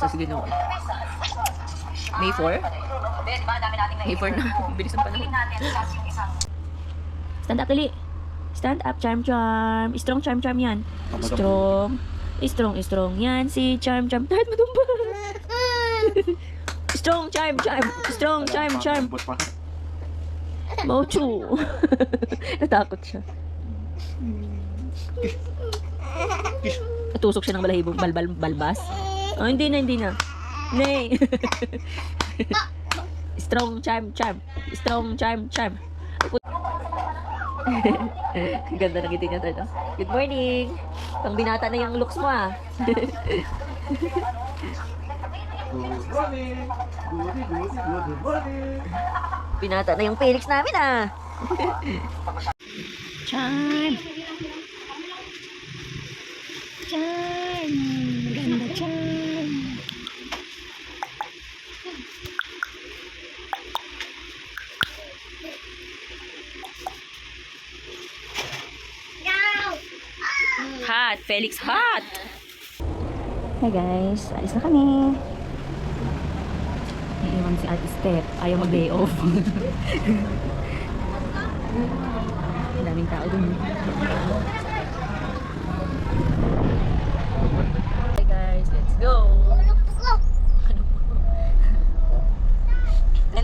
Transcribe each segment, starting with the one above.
sa Ginoo. May 4? May 4 na. Bilis ang panahon. Stand up, dali. Stand up, charm. Strong, charm yan. Strong. Yan, si charm. Tahit mo tumba. Strong, charm. Mochu. Natakot siya. Natusok siya ng balahibong balbas. Oh, hindi na. Nay. Strong, charm. Ganda ng ngiti niya tayo. Good morning. Pang binata na yung looks mo ah. Good morning. Binata na yung Felix namin ah. Charm. Ganda charm. Hot, Felix hot. Hey guys, alis na kami. Iiwan si Ate Step. Ayaw mag-day off. Daming tao dun. Hey guys, let's go.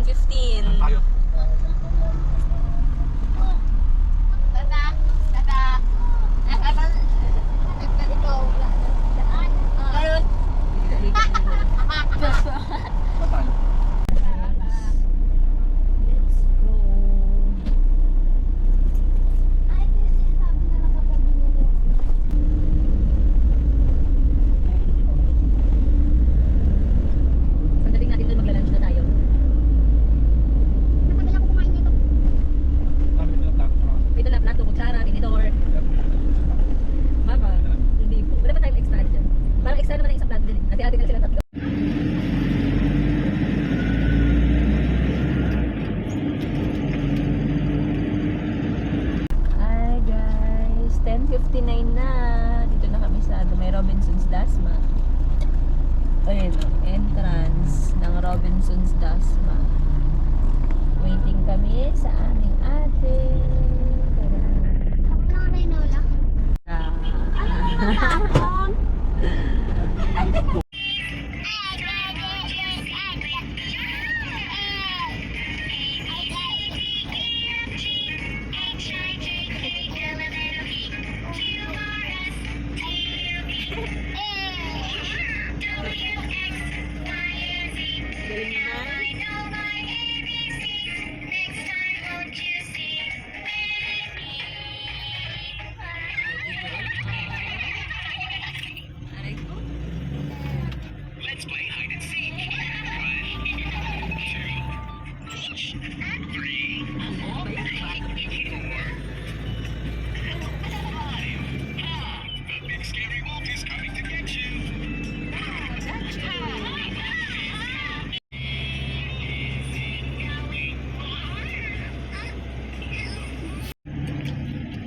10:15. Ayun, entrance ng Robinson's Dasma. Waiting kami sa aming ate.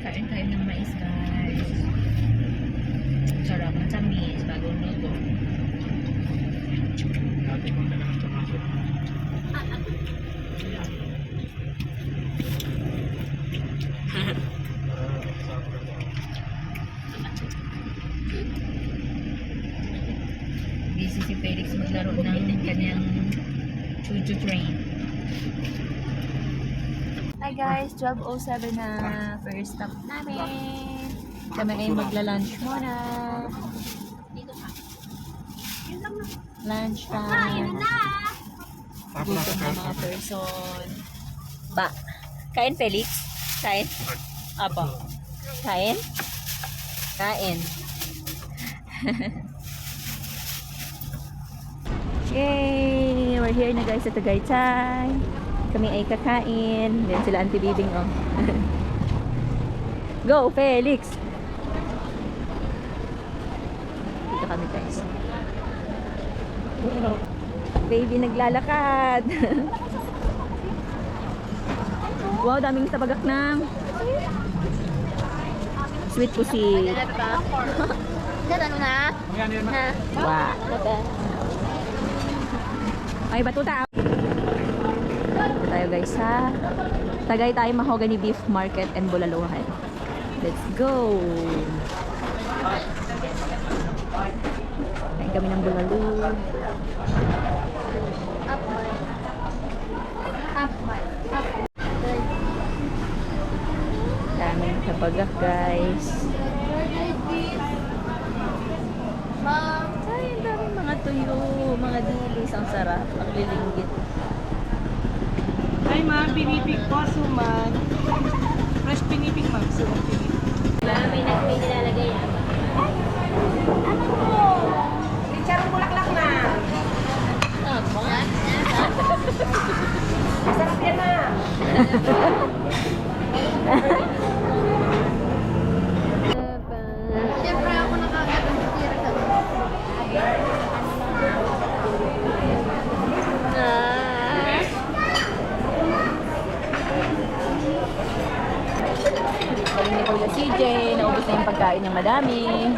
Kain tayo ng mais guys. Sarap na tamis, bagong luto. Busy si Felix maglaro ng kanyang choo-choo train. Hi guys, 12:07 na. First stop namin. Kami ay magla-lunch muna. Lunch time. Gutom na mga person. Ba? Kain Felix? Kain? Apo. Kain? Kain. Yay! We're here na guys sa Tagaytay. Kami ay kakain. Then sila Auntie Bibing oh. Go Felix! Dito kami guys. Baby naglalakad. Wow, daming tabagak ng sweet pussy. Ano na? Wow. Ay, batuta. Ito tayo guys sa Tagaytay Mahogany Beef Market and Bulaluhan. Let's go! Kain kami ng bulalu. Daming kabagak guys. Ay, ang daming mga tuyo, mga dilis. Ang sarap, ang lilinggit. Ay, ma'am, pinipig po, suman. Fresh pinipig, ma'am. Suman pinipig. May nilalagay yan. Litsarong bulaklak na. Masarap yan, ma'am. Siyempre ako nakakatang tira ka. Galing ni Kuya CJ, naubos na yung pagkain ng madami.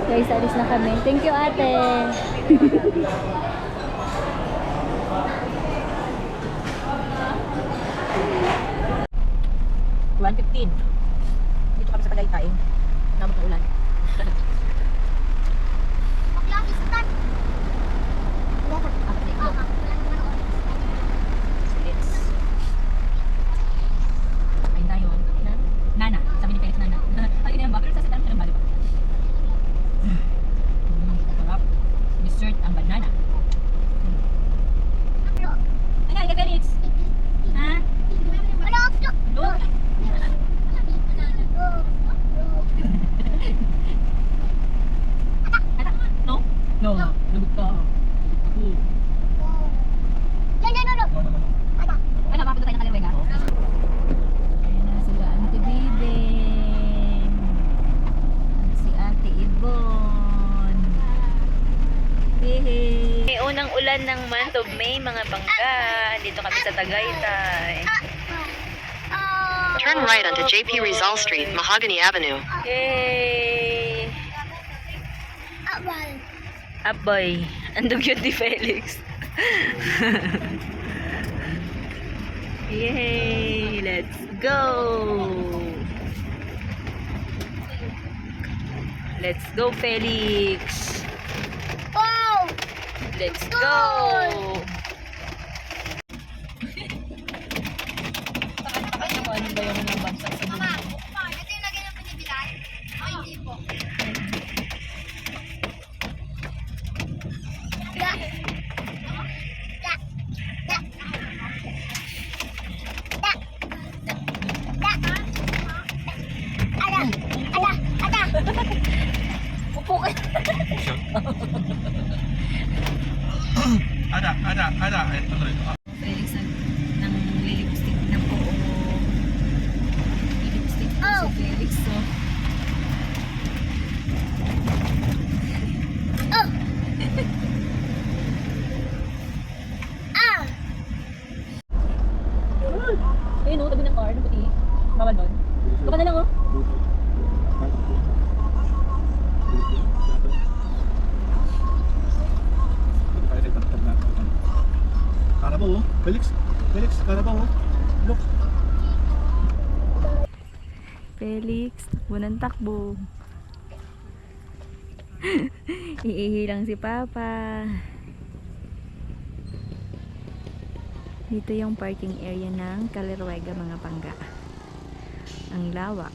Guys, alis na kami. Thank you, ate. 1:15. Dito kami sa Tagaytay. Namot ng ulan. Bakla, istan. Ayun tayo. Nana. Sabi ni Felix, Nana. Ay, ganyan ba? Pero sa sitan, kailan bali pa? Sarap. Dessert ang banana. Ano, ka Felix? Ha? Look. No? No. Lagot ka. Ano, mapunta tayo ng Kalirwega? Ayan na sila, Auntie Bibing. Si Ate Ibon. Hehe. May unang ulan ng month of May, mga bangga. Dito kami sa Tagaytay. Turn right onto JP Rizal Street, Mahogany Avenue. Yay! Aboy. Andog yun ni Felix. Yay! Let's go! Let's go, Felix! Let's go! Ano ba yung mga bagsak sa Mama, ito yung lagay ng pinibilan? Ay, hindi po. Da. Da. Da. Da. Da. Ada. Ada. Ada. Upo ka! Ada. Tuloy. Felix nang lilipstick ng buo. Lilipstick po Oh. si Felix. So, Oh. Ah. ayun o, tabi ng car, ng puti. Bawal doon. Baka na lang o. Karabaw, oh. Felix, karabaw, oh. Look. Felix, takbo ng takbo. Iihi lang si Papa. Dito yung parking area ng Kalirwega, mga pangga. Ang lawak.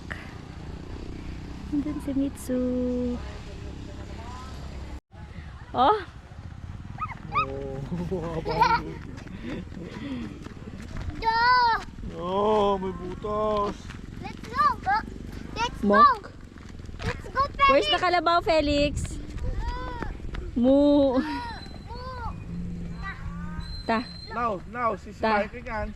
Andun si Mitsu. Oh! Do. Oh, may butas. Let's go. Let's go. Mok. Let's go, Where's the kalabaw, Felix? Mu. Ta. Now, si Ta. Michael yan.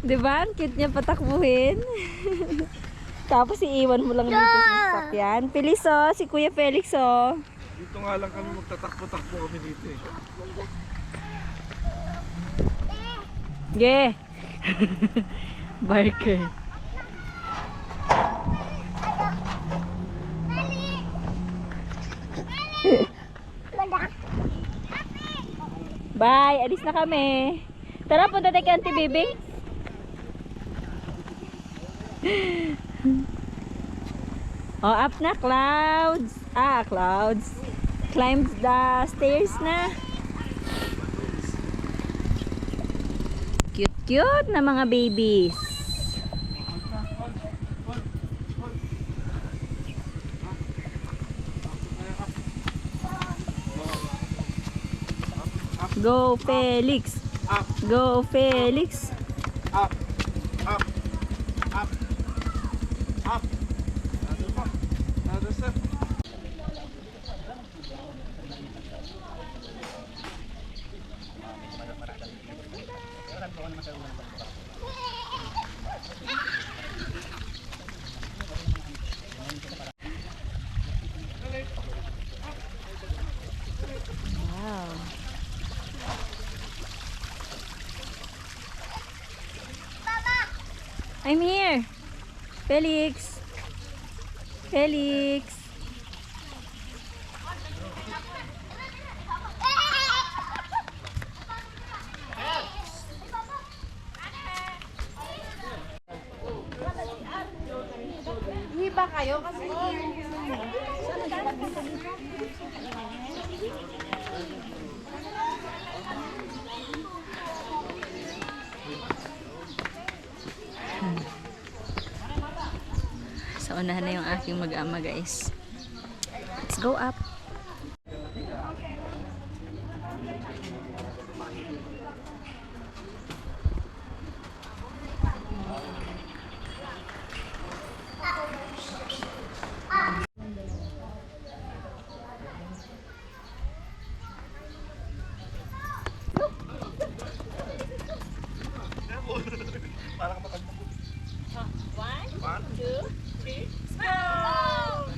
Di ba? Ang cute niya patakbuhin. Tapos iiwan mo lang dito sa sasakyan. Feliz oh, si Kuya Felix oh. Dito nga lang kami magtatakbo-takbo kami dito eh. Yeah. Barker. Bye, alis na kami. Tara, punta tayo kay Auntie Bibing. Oh, up na, clouds. Clouds. Climbs the stairs na. Cute na mga babies. Go Felix. Go Felix. Up. Up. Up. Up. Another pa. Another step. Wow. I'm here. Felix. Felix. Hindi ba kayo? Kasi Sa unahan na yung aking mag-ama guys. Let's go up. Parang matagpo. One, two, three, smile!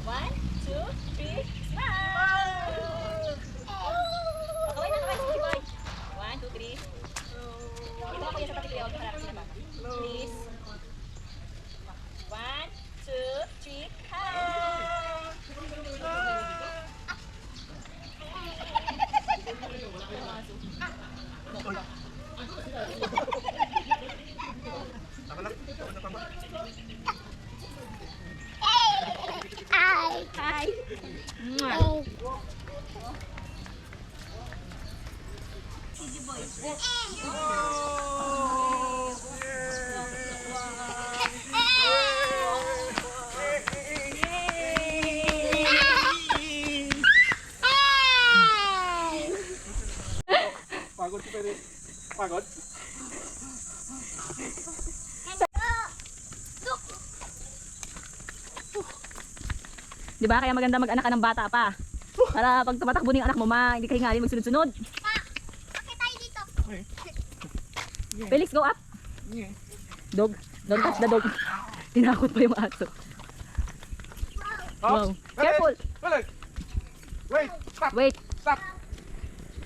One, two, three, smile! Kaway na, kaway. Sige, boy. One, two, three. Ito ako yung sa tabi ko. Harap sila ba? Please. One, two, three, hi! Hi. Mwah. Pagod si Pere. Pagod? Di ba? Kaya maganda mag-anak ka ng bata pa. Para pag tumatakbo na yung anak mo, hindi ka hingalin magsunod-sunod. Bakit tayo dito? Felix, go up. Yeah. Dog. Don't touch the dog. Tinakot pa yung aso. Wow. Careful. Balik. Wait. Stop. Wait. Stop.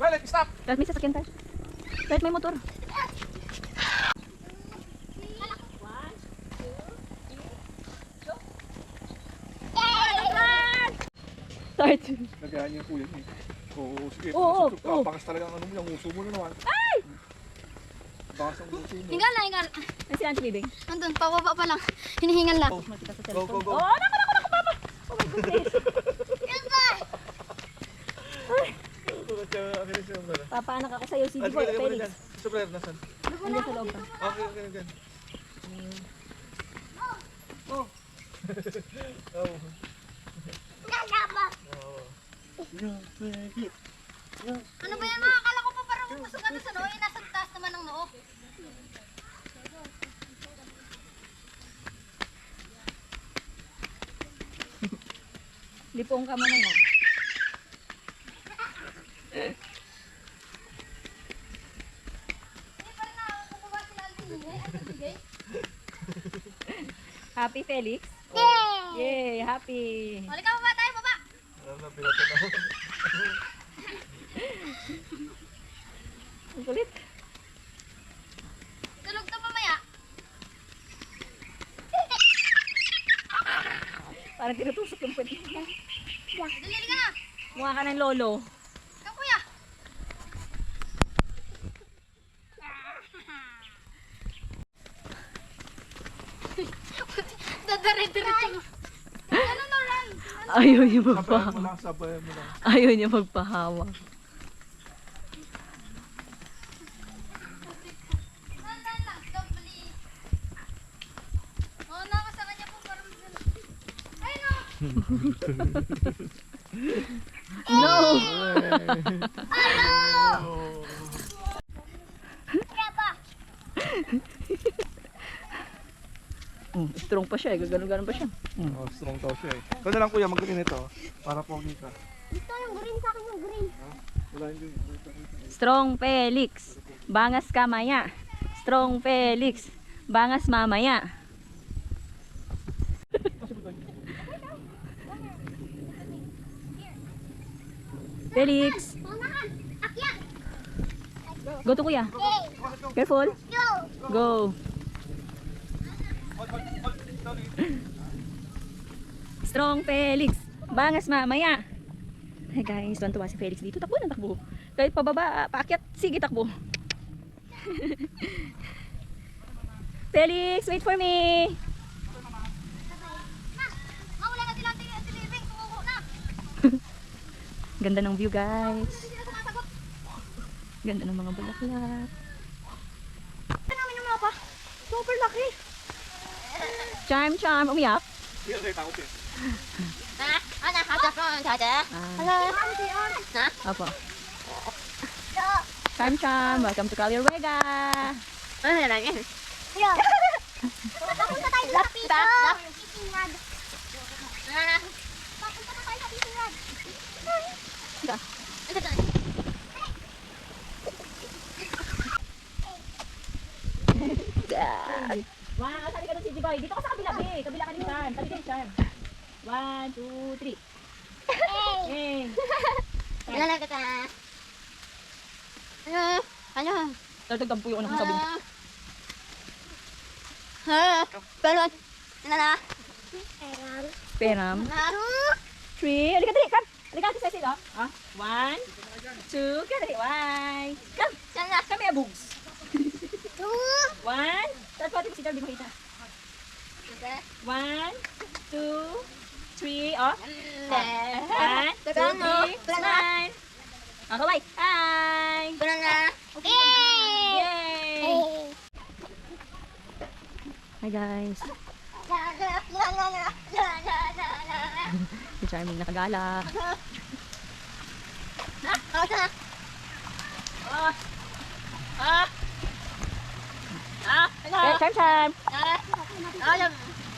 Balik. Stop. Kahit may sasakyan tayo. Kahit may motor. Start. Nagahan niya yung kuya niya. Oo, sige. Oo, oo. Bakas talaga ang ano mo, yung uso mo na naman. Ay! Bakas ang uso mo. Hingal na, hingal. Ay, si Auntie Bibing. Andun, pababa pa lang. Hinihingal lang. Matika sa Go, go, cellphone. go. Oh, naku, papa. Oh my goodness. Papaanak ako sa'yo, CD boy, Felix. Sa player, nasan? Nandiyan sa loob pa. Okay, okay, okay. Oh. Oh. Ano ba yan mga? Akala ko pa parang mapasukan sa noo. Eh, nasa taas naman ng noo. Lipong ka mo na yan. Happy, Felix? Yay! Yay! Happy! Balik ka baba tayo, baba! Ang kulit. Tulog ka mamaya. Parang tinutusok yung puwet. Dali ka na. Mukha ka ng lolo. Ikaw, kuya. Dadare-diretso mo. Ano na lang? Ayaw niya Sabayan mo magpahawak. lang, sabayan mo lang. Ayaw niya magpahawak. Nandan lang, doubly. Oo, naka sa kanya po parang ay no! No! Kaya ba? Strong pa siya eh. Gaganon-ganon pa siya. Oh, strong daw siya eh. Ito na lang kuya, mag-green ito. Para pogi ka. Ito yung green sa akin yung green. Wala yung green. Strong Felix. Bangas ka maya. Strong Felix. Bangas mamaya. Felix. Unahan! Akyat! Go to kuya. Yay! Careful. Go! Go. Strong Felix. Bangas mamaya. Hey guys, tuwan-tuwa si Felix dito. Takbo ng takbo. Kahit pababa, paakyat, sige takbo. Felix, wait for me. Ma! Mawala na sila ang tilibing. Tumuko na! Ganda ng view guys. Hindi sila sumasagot. Ganda ng mga bulaklak. Ito namin yung mapa. Super laki. Charm, umiyak. Kuya, kayo takot eh. Ana, hata po. Hata. Ah, opo. Charm, welcome to Calirega. Ano na lang yan? Yo! Papunta tayo sa pito! Fishing rod. Papunta na tayo sa fishing rod. Ika. Wow, sali ka doon si Jiboy. Dito ka sa kabila, be. Kabila ka din, Charm. Sali ka din, Charm. 1, 2, 3. Hey! Ano na kita? Ano? Tatagtag po yung unang kabila. Pero, ano na? Peram. 3. Halika dali, come. Halika natin sa sila. 1, 2, kaya dali. Why? Come. Saan na? Come here, boobs. 1. Tapos pati si Charm, di makita. 1, 2, 3. Oh. 1, 2, 3. Smile. Kaway. Hi. Pero na. Yay! Yay! Hi guys. Si Charming nakagala. Charm.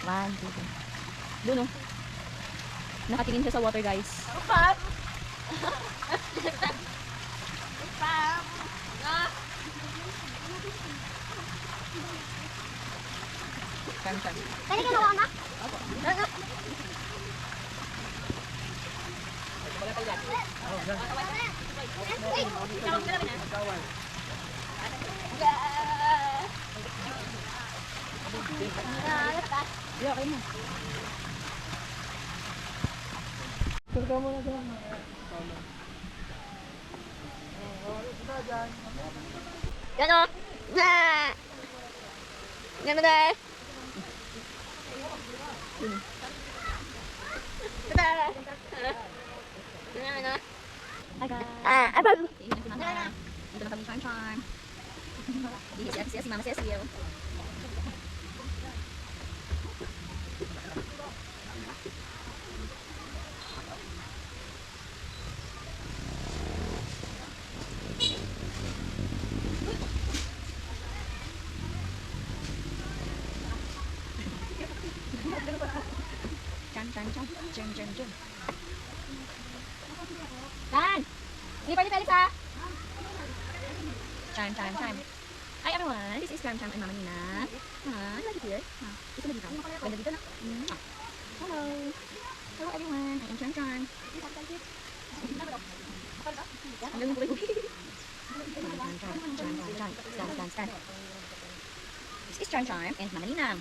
1, 2, 3. Doon oh. Nakatingin siya sa water guys. Charm. Kali ka nawa na? Yeah, okay na. Sarga mo na dyan. Yan o. Yan mo dahil. Hi guys. Abang. Dito na kami Charm. Dito si Ate Sia, si Mama Cecil. Chan. Dan! Hindi pa ni Felix ha? Chan. Hi everyone, this is Cam Cam and Mama Nina. Hi, like it here. Gusto mo dito? Ganda dito na. Hello. Hello everyone, I am Chan Chan. Ang galing ko. Chan. This is Chan Chan and Mama Nina.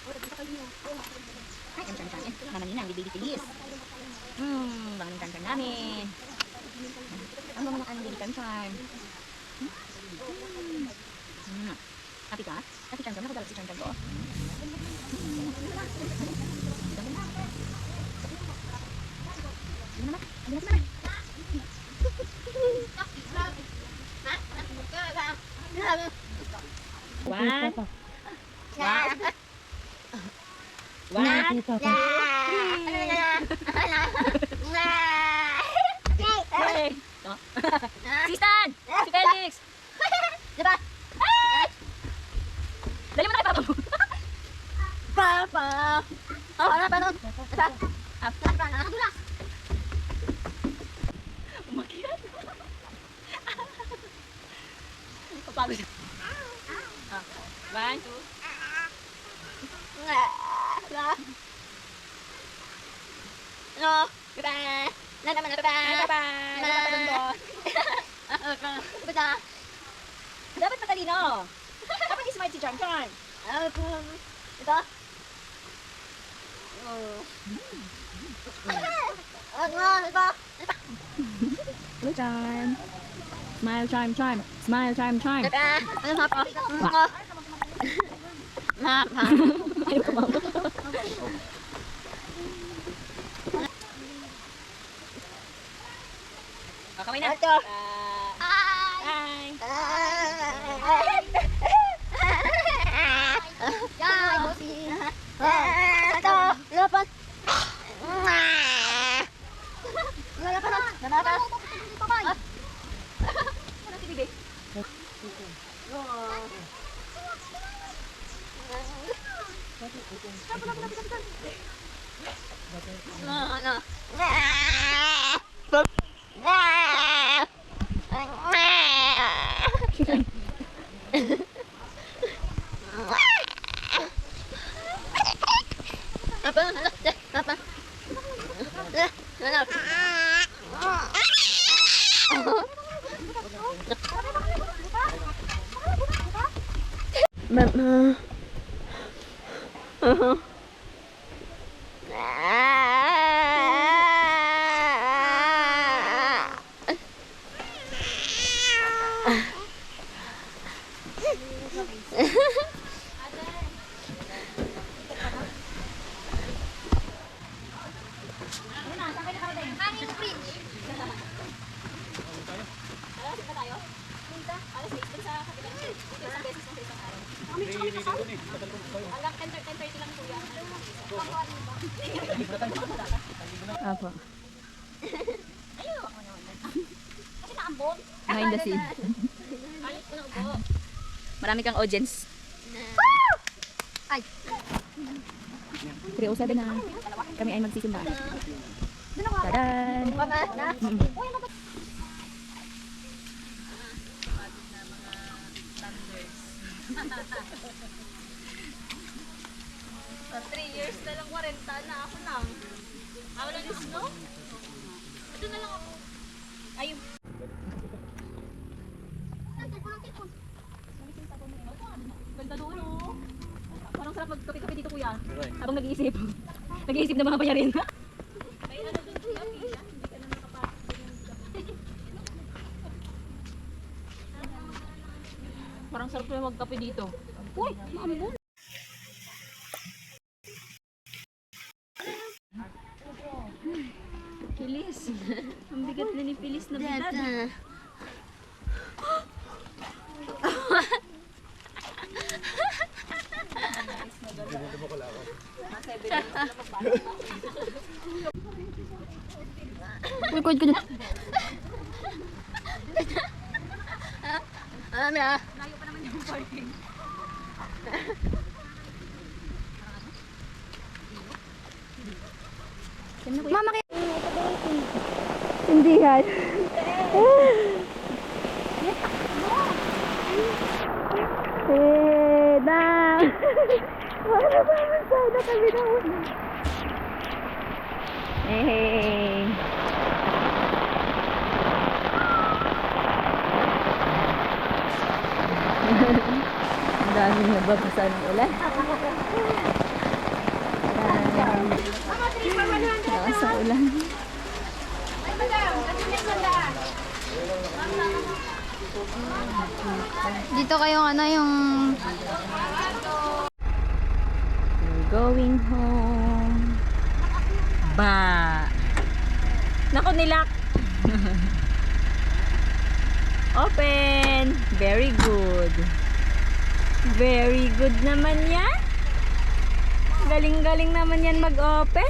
Hi, I'm Chan Chan and Mama Nina with Baby Feliz. Bangon ng Chan Chan namin. Ang bangon ng Baby Chan Chan. Happy ka? Happy Chan Chan? Nakadalag si Chan Chan ko. One. Hey. Si Stan! Si Felix! Diba? Dali mo na kay Papa mo. Papa! Ano ba nun? Diba? Nakadula! Umakyat. Papagod. One, two. No! Diba? Na naman na diba? Bye-bye. Diba? Dapat matalino. Dapat smart si Chan Chan. Ito? Diba? Hello, Chan. Smile, charm, charm. Smile, charm, charm. Diba? Ano nga po? Ayaw ko mama. Kamay na. Ito. Bye. Yan, bossy. Ito, lapan. Lapan. Ano si Bibi? Apo. Behind the scene. Marami kang audience. Ay. 3:07 na. Kami ay magsisimba. Tadan! Sa 3 years na lang 40 na ako lang. Wala din snow? Ito na lang ako. Ayun. Ganda doon oh. Parang sarap magkape-kape dito kuya. Habang nag-iisip. Nag-iisip na mga bayarin. May ano doon kuya, Pia. Hindi ka na nakapasok. Parang sarap na magkape dito. Uy! Maambon! Pilis. Ang bigat na ni Pilis na bigat. Record ko na. Layo pa naman yung parking. Mama kayo. Hindi yan. Eh, Dang! Wala ba sana kami na una? Hey! Ang daming nababasa ng ulan. Lakas sa ulan. Dito kayong ano yung... We're going home. Ba! Naku, nilak! Open! Very good. Very good naman yan. Galing-galing naman yan mag-open.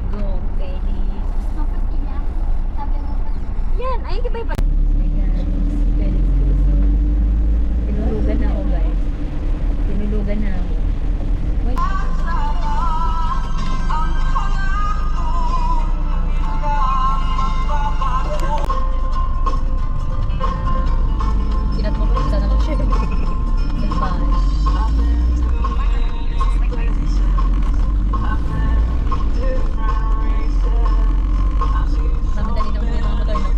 Go, Felix. Yan, ay iba iba. Tinulugan na ako, guys. Tinulugan na ako. Wait. Sinat mo po, isa na lang siya. Goodbye. Mamadali na muna mga motor na.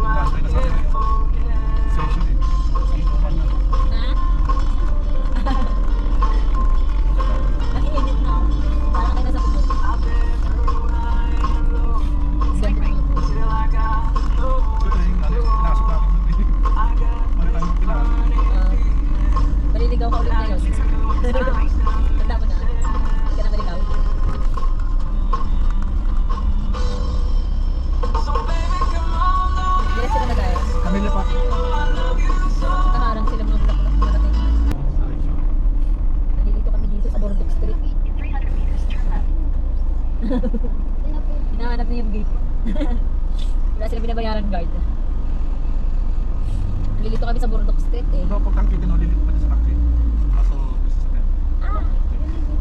Last night na sa session eh. Ha? Nakiinit na. Parang kayo nasa bubog. Ito yung pinasok natin dun eh. Mali tayo pinasok. Maliligaw ka ulit ngayon. Tanda mo na. Hindi ka na maligaw. Diretso na ba tayo? Kami na pa. Nakaharang sila mga bulak-bulak marating. Nalilito kami dito sa Bordok Street. Hinahanap niya yung gate. Wala sila binabayaran guard. Nalilito kami sa Bordok Street eh. Ito, pag tangkitin, ulilit pa din sa taxi. Kaso, gusto sa kanya.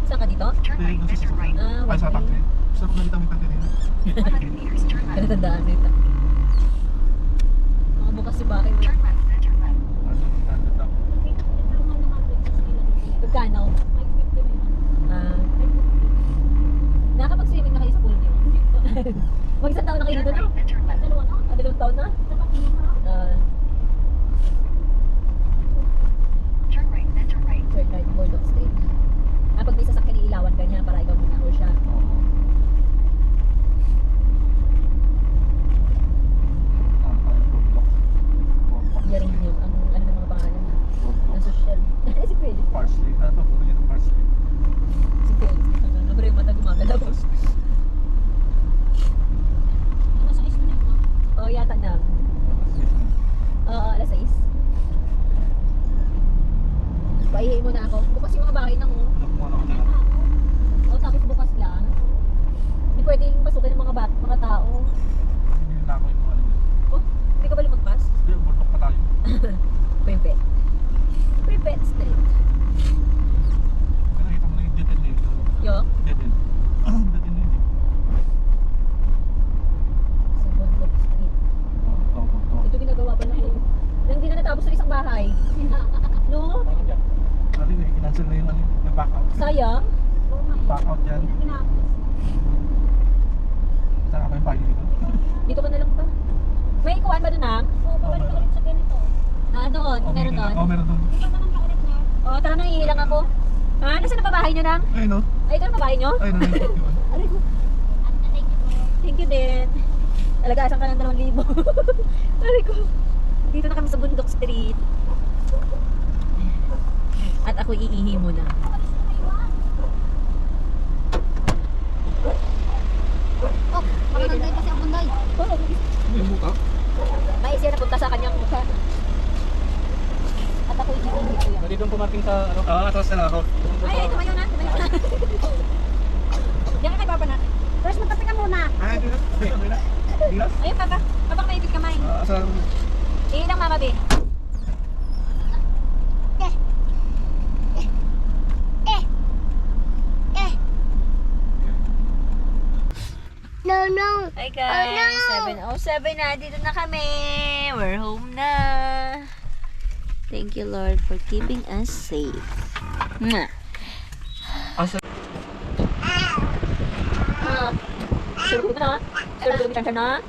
Saan ka dito? Hindi, doon sa sasakyan. Ay, sa taxi. Gusto ko nakita mo yung tangkitin. Kanatandaan nito. Makabukas si bahay. Pagkano? Nakapag-swimming na kayo sa pool niyo? Mag-isang taon na kayo dito na? Dalawang taon na? Turn right, Bordok Street. Pag may sasakyan, iilawan ka niya para ikaw muna o siya. Yaring niyo ang ano ng mga pangalan ng social. Si Felix. Parsley. Ano to? Puro niya ng parsley. Si Felix. Ano yung mata gumagalaw? Oo, yata na. Oo, alas 6. Paihiin mo na ako. Bukas yung mga bahay na mo. Nakuha na ko na lang. O, tapos bukas lang. Hindi pwedeng pasukin ng mga tao. Hindi na ako yung mga ano. Oh, hindi ka ba lumagpas? Hindi, burtok pa tayo. Private. Private Street. Pero nakita mo na yung dead end eh. Yo, Dead end. Dead end eh. sa Bundok Street. Ito. Ito ginagawa pa lang eh. Nang di na natapos ng isang bahay. No? Ano eh, kinancel na yung ano, yung back out. Sayang. Back out dyan. Saan ka pa yung bahay dito? Dito ka na lang pa. May ikuan ba doon ah? Oo, babalik ulit sa ganito. Ah, doon. Meron doon. Oo, meron doon. Oo, tara na, iilang ako. Ha? Nasaan na pa bahay nyo nang? Ay, no? Ay, ito na pa bahay nyo? Ay, no, no. Aray ko. Thank you din. Talaga, asan ka ng 2,000? Aray ko. Dito na kami sa Bundok Street. At ako iihi muna. Oh, makakantay pa si Abunday. Oh, Yung mukha? may siya napunta sa kanyang mukha. At ako iihi ko yan. Pwede doon pumating sa ano? Atras na ako. Ay, tumayo na, tumayo na. Diyan ka kay Papa na. First, magkape ka muna. Ay, di na. Di na. Di na. Ayun, Papa. Papa, maibig kamay. Asalan mo. Iilang Mama B. No. Hi guys, 7:07 na. Dito na kami. We're home na. Thank you Lord for keeping us safe. Mwah. Suruh na. Suruh na.